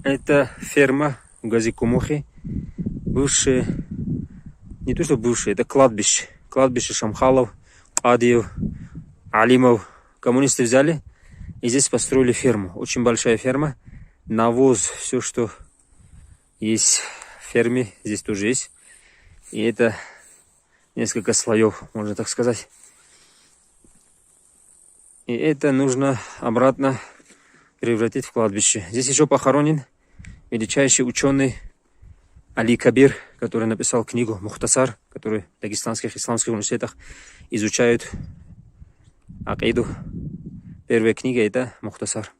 Это ферма в Гази-Кумухе. Бывшие, не то что бывшие, это кладбище. Кладбище Шамхалов, Адиев, Алимов. Коммунисты взяли и здесь построили ферму. Очень большая ферма. Навоз, все, что есть в ферме, здесь тоже есть. И это несколько слоев, можно так сказать. И это нужно обратно превратить в кладбище. Здесь еще похоронен величайший ученый Али Кабир, который написал книгу Мухтасар, который в дагестанских исламских университетах изучают акиду. Первая книга это Мухтасар.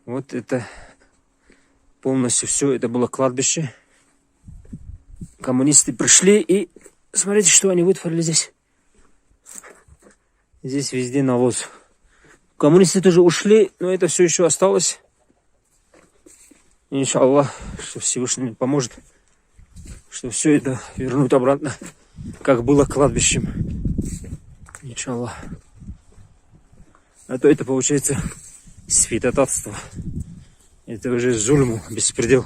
Вот это полностью все, это было кладбище. Коммунисты пришли и смотрите, что они вытворили здесь. Здесь везде навоз. Коммунисты тоже ушли, но это все еще осталось. Иншаллах, что Всевышний поможет, что все это вернуть обратно, как было кладбищем. Иншаллах. А то это получается святотатство. Это уже зульму, беспредел.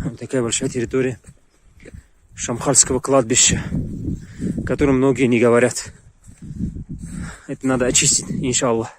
Вот такая большая территория Шамхальского кладбища, о котором многие не говорят. Это надо очистить, иншаллах.